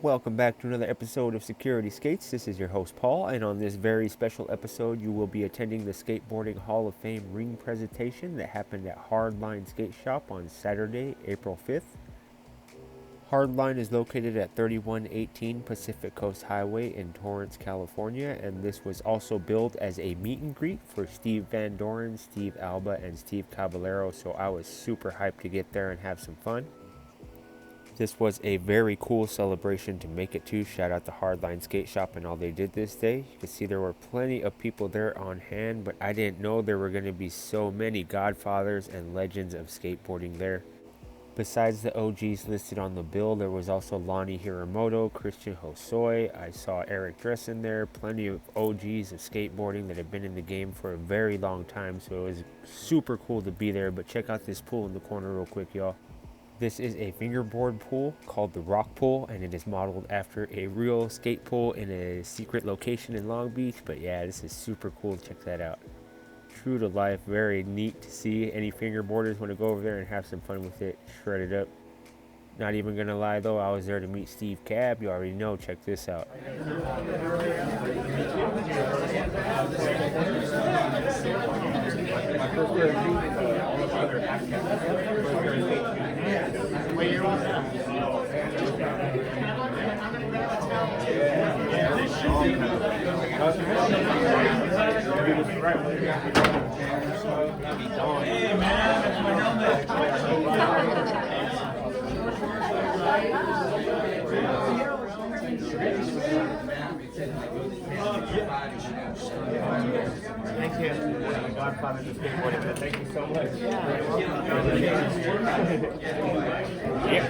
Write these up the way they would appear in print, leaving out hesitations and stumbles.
Welcome back to another episode of Security Skates. This is your host Paul, and on this very special episode, you will be attending the Skateboarding Hall of Fame ring presentation that happened at Hardline Skate Shop on Saturday, April 5th. Hardline is located at 3118 Pacific Coast Highway in Torrance, California, and this was also billed as a meet and greet for Steve Van Doren, Steve Alba, and Steve Caballero, so I was super hyped to get there and have some fun. This was a very cool celebration to make it to. Shout out to Hardline Skate Shop and all they did this day. You can see there were plenty of people there on hand, but I didn't know there were going to be so many godfathers and legends of skateboarding there. Besides the OGs listed on the bill, there was also Lonnie Hiramoto, Christian Hosoi. I saw Eric Dressen there, plenty of OGs of skateboarding that have been in the game for a very long time, so it was super cool to be there. But check out this pool in the corner real quick, y'all. This is a fingerboard pool called the Rock Pool, and it is modeled after a real skate pool in a secret location in Long Beach. But yeah, this is super cool. Check that out. True to life, very neat to see. Any fingerboarders want to go over there and have some fun with it, shred it up. Not even gonna lie though, I was there to meet Steve Cab. You already know. Check this out. Hey man, that's my helmet. Thank you. Godfather of skateboarding. Thank you so much. Yeah.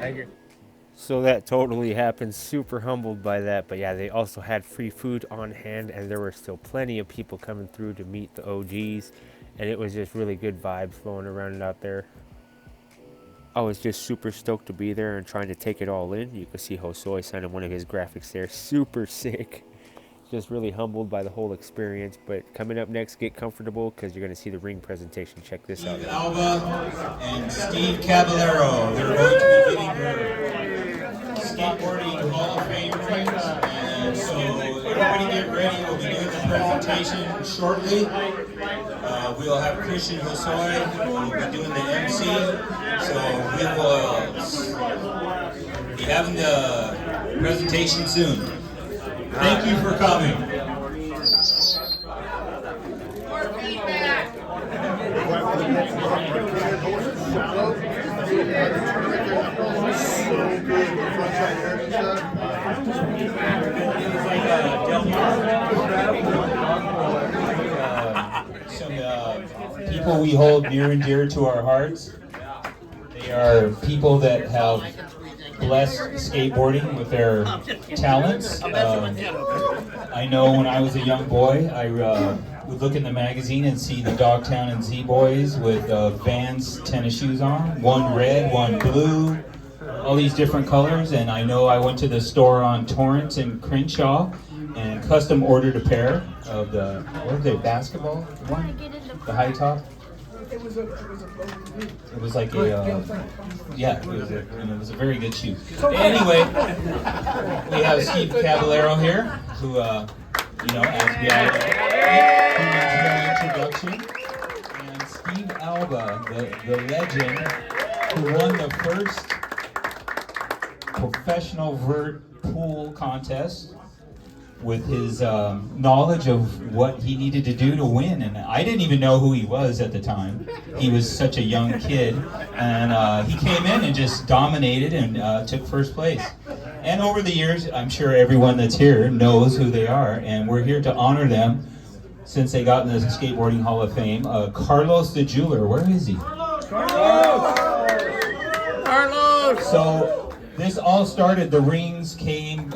Thank you. So that totally happened. Super humbled by that. But yeah, they also had free food on hand, and there were still plenty of people coming through to meet the OGs, and it was just really good vibes flowing around out there. I was just super stoked to be there and trying to take it all in. You can see Hosoi signing one of his graphics there. Super sick. Just really humbled by the whole experience. But coming up next, get comfortable because you're going to see the ring presentation. Check this out. Steve Alba and Steve Caballero. They're going to be getting their Skateboarding Hall of Fame rings. And so everybody get ready. We'll be doing the presentation shortly. We'll have Christian Hosoi who will be doing the MC. So we will be having the presentation soon. Thank you for coming. More feedback. Some people we hold near and dear to our hearts. They are people that have blessed skateboarding with their talents. I know when I was a young boy, I would look in the magazine and see the Dogtown and Z-Boys with Vans tennis shoes on, one red, one blue, all these different colors. And I know I went to the store on Torrance and Crenshaw and custom ordered a pair of the, what are they, basketball one? The high top? It was like a, yeah, it was a very good shoe. Anyway, we have Steve Caballero here, who, as we all introduction, and Steve Alba, the legend, who won the first professional vert pool contest with his knowledge of what he needed to do to win. And I didn't even know who he was at the time. He was such a young kid. And he came in and just dominated and took first place. And over the years, I'm sure everyone that's here knows who they are. And we're here to honor them since they got in the Skateboarding Hall of Fame. Carlos the Jeweler, where is he? Carlos! So, this all started, the rings came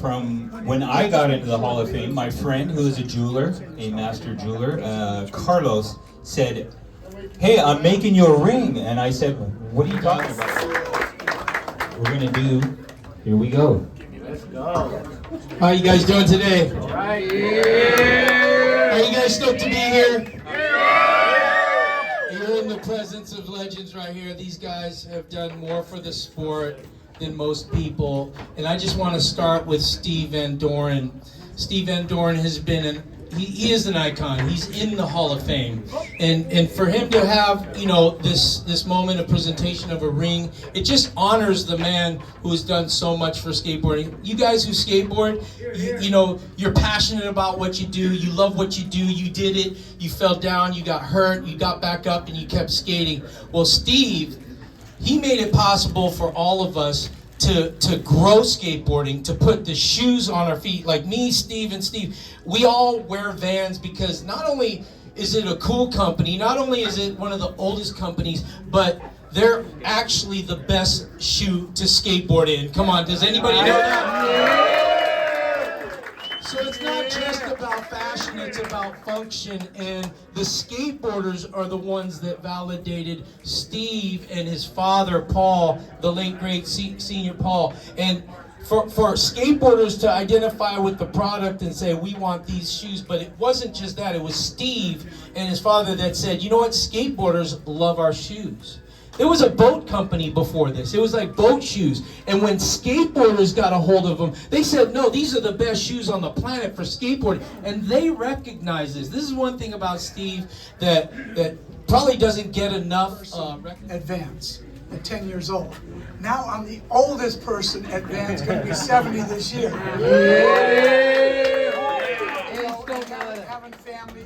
from when I got into the Hall of Fame. My friend, who is a jeweler, a master jeweler, Carlos, said, "Hey, I'm making you a ring." And I said, "What are you talking about?" We're going to do, here we go. Let's go. How you guys doing today? All right. Yeah. Are you guys stoked to be here? Yeah. You're in the presence of legends right here. These guys have done more for the sport than most people. And I just want to start with Steve Van Doren. Steve Van Doren has been he is an icon. He's in the Hall of Fame, and for him to have this moment of presentation of a ring, it just honors the man who has done so much for skateboarding. You guys who skateboard, you're passionate about what you do. You love what you do. You did it. You fell down. You got hurt. You got back up, and you kept skating. Well, Steve, he made it possible for all of us to grow skateboarding, to put the shoes on our feet. Like me, Steve, and Steve, we all wear Vans because not only is it a cool company, not only is it one of the oldest companies, but they're actually the best shoe to skateboard in. Come on, does anybody know that? So it's not just about fashion, it's about function, and the skateboarders are the ones that validated Steve and his father, Paul, the late great senior Paul. And for skateboarders to identify with the product and say, we want these shoes, but it wasn't just that, it was Steve and his father that said, you know what, skateboarders love our shoes. There was a boat company before this. It was like boat shoes. And when skateboarders got a hold of them, they said, no, these are the best shoes on the planet for skateboarding. And they recognize this. This is one thing about Steve that probably doesn't get enough Advance at 10 years old. Now I'm the oldest person at Vans, going to be 70 this year. Having family,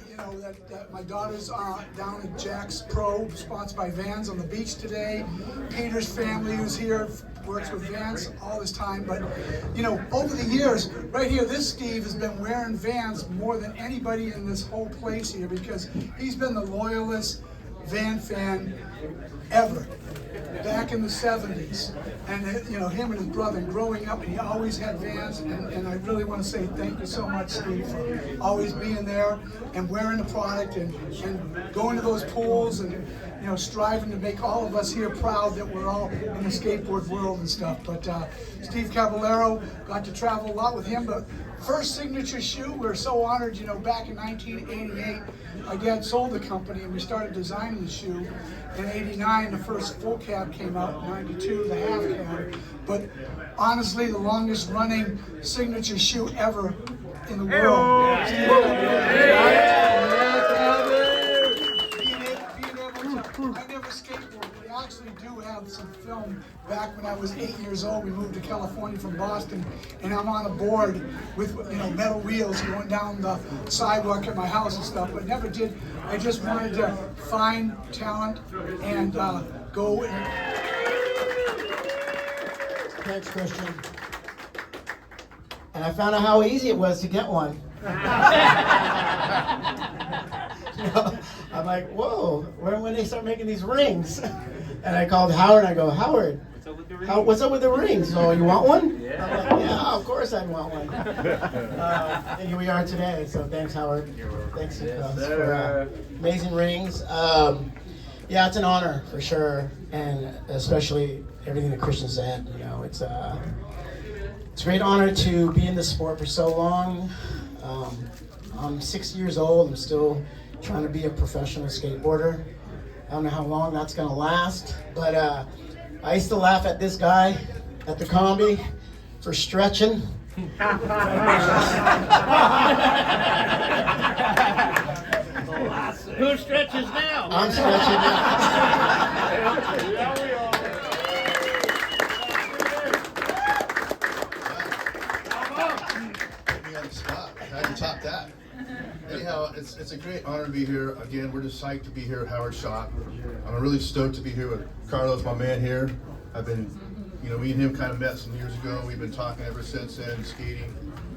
that my daughter's down at Jack's Pro, sponsored by Vans on the beach today. Peter's family who's here works with Vans all this time. But over the years, right here, this Steve has been wearing Vans more than anybody in this whole place here because he's been the loyalist Van fan ever. Back in the 70s, and him and his brother growing up, and he always had Vans, and I really want to say thank you so much, Steve, for always being there and wearing the product and going to those pools and striving to make all of us here proud that we're all in the skateboard world and stuff. But Steve Caballero, got to travel a lot with him, but first signature shoe, we're so honored, back in 1988, my dad sold the company and we started designing the shoe. In 89, the first full cab came out, in 92, the half cab. But honestly, the longest running signature shoe ever in the world. I never skateboarded. We actually do have some film back when I was 8 years old. We moved to California from Boston, and I'm on a board with metal wheels going down the sidewalk at my house and stuff, but never did. I just wanted to find talent and go and... Thanks, Christian. And I found out how easy it was to get one. I'm like, whoa, when they start making these rings? And I called Howard and I go, Howard, what's up with the rings? Oh, you want one? Yeah. I'm like, yeah, of course I'd want one. And here we are today, so thanks, Howard. Thanks for amazing rings. Yeah, it's an honor for sure, and especially everything that Christian said. It's a great honor to be in the sport for so long. I'm 6 years old. I'm still trying to be a professional skateboarder. I don't know how long that's gonna last, but I used to laugh at this guy at the combi for stretching. Who stretches now? I'm stretching now. Put me on the spot. I had to top that. Anyhow, it's a great honor to be here. Again, we're just psyched to be here at Howard Shop. I'm really stoked to be here with Carlos, my man here. I've been, me and him kind of met some years ago. We've been talking ever since then, skating.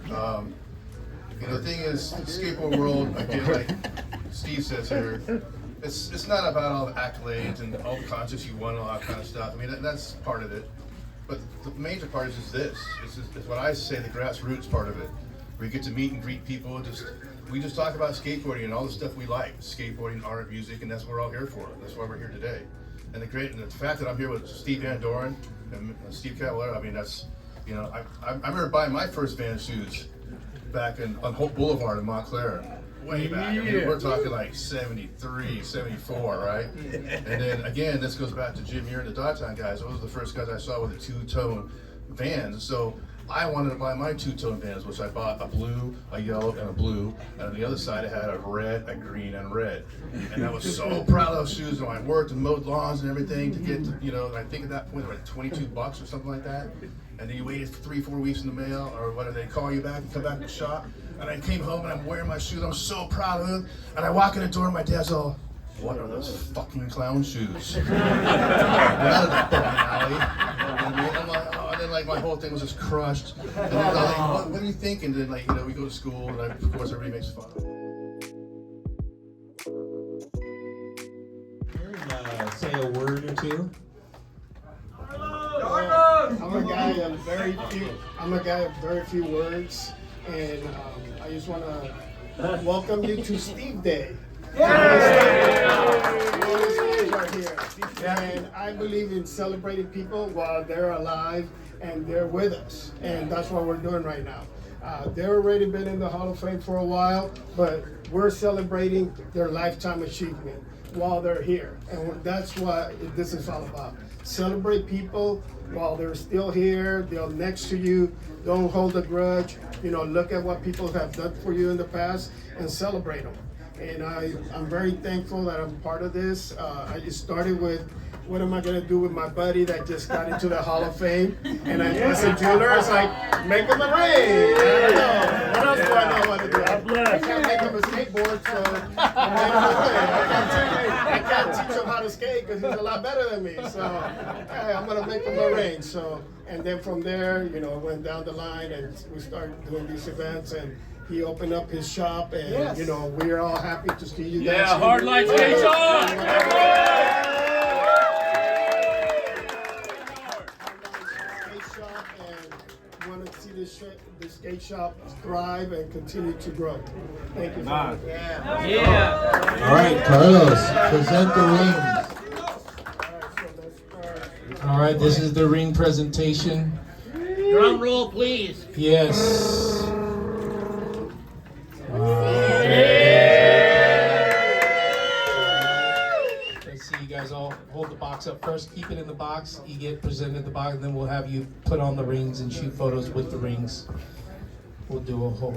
The thing is, the skateboard world, again, like Steve says here, it's not about all the accolades and all the contests you won and all that kind of stuff. I mean, that's part of it. But the major part is this. This is what I say, the grassroots part of it. We get to meet and greet people. We just talk about skateboarding and all the stuff we like. Skateboarding, art, music, and that's what we're all here for. That's why we're here today. And the fact that I'm here with Steve Van Doren and Steve Caballero, I mean, that's, I remember buying my first Vans shoes back on Hope Boulevard in Montclair. way back. I mean, we're talking like 73, 74, right? And then again, this goes back to Jim, you're in the Dogtown guys. Those were the first guys I saw with the two-tone vans. So I wanted to buy my two-tone vans, which I bought a blue, a yellow, and a blue. And on the other side, it had a red, a green, and red. And I was so proud of those shoes. And I worked and mowed lawns and everything to get, to, you know, and I think at that point they were like $22 or something like that. And then you waited 3-4 weeks in the mail, or whether they call you back and come back to the shop. And I came home and I'm wearing my shoes. I'm so proud of them. And I walk in the door and my dad's all, "What are those fucking clown shoes?" We're out of the bowling alley. You know what I mean? I'm like, oh, and then like my whole thing was just crushed. And then I'm like, what are you thinking? And then like, you know, we go to school and of course everybody makes fun of it. Say a word or two. I'm a guy of very few words, and I just want to welcome you to Steve Day. And I believe in celebrating people while they're alive and they're with us, and that's what we're doing right now. They've already been in the Hall of Fame for a while, but we're celebrating their lifetime achievement while they're here, and that's what this is all about. Celebrate people while they're still here, they're next to you. Don't hold a grudge. You know, look at what people have done for you in the past and celebrate them. And I'm very thankful that I'm part of this. I just started with, what am I gonna do with my buddy that just got into the Hall of Fame? And I said, jeweler, it's like, make him a ring. I don't know. What else do I know what to do? I can't make him a skateboard, so I can't teach him how to skate because he's a lot better than me. So hey, I'm gonna make him a ring. So, and then from there, you know, went down the line and we started doing these events, and he opened up his shop, and you know, we're all happy to see you guys. Yeah, Hardline Skate Shop! And want to see this skate shop thrive and continue to grow. Thank you. Yeah. All right, Carlos, present the rings. All right, this is the ring presentation. Drum roll, please. Yes. Let's see, you guys all hold the box up first. Keep it in the box. You get presented the box, and then we'll have you put on the rings and shoot photos with the rings. We'll do a whole.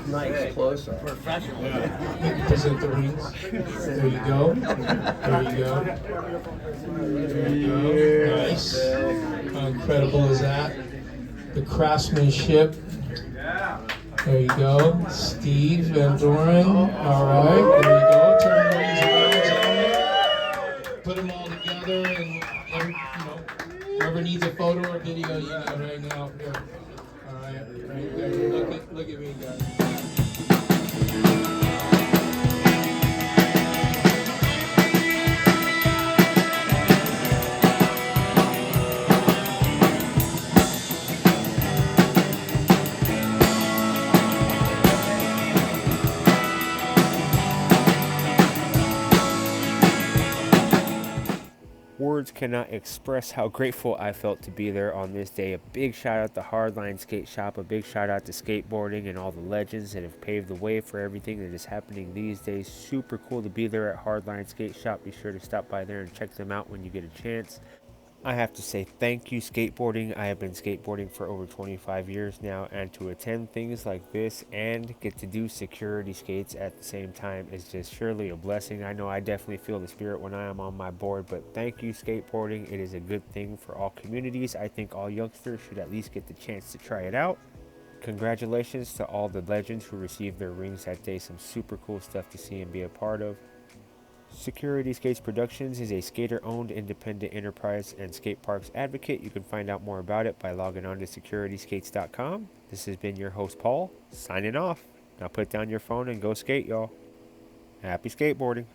Nice, close up. Professional. You can present the rings. There you go. There you go. There you go. Nice. How incredible is that? The craftsmanship. There you go. Steve Van Doren. All right. There you go. Turn the rings around, gentlemen. Put them all together, and whoever needs a photo or video, you know, right now. Here. All right. Right there. Look at me, guys. Words cannot express how grateful I felt to be there on this day. A big shout out to Hardline Skate Shop, a big shout out to skateboarding and all the legends that have paved the way for everything that is happening these days. Super cool to be there at Hardline Skate Shop. Be sure to stop by there and check them out when you get a chance. I have to say thank you, skateboarding. I have been skateboarding for over 25 years now, and to attend things like this and get to do security skates at the same time is just surely a blessing. I know I definitely feel the spirit when I am on my board, but thank you, skateboarding. It is a good thing for all communities. I think all youngsters should at least get the chance to try it out. Congratulations to all the legends who received their rings that day. Some super cool stuff to see and be a part of. Security Skates Productions is a skater-owned independent enterprise and skate parks advocate. You can find out more about it by logging on to securityskates.com. This has been your host, Paul, signing off. Now put down your phone and go skate, y'all. Happy skateboarding.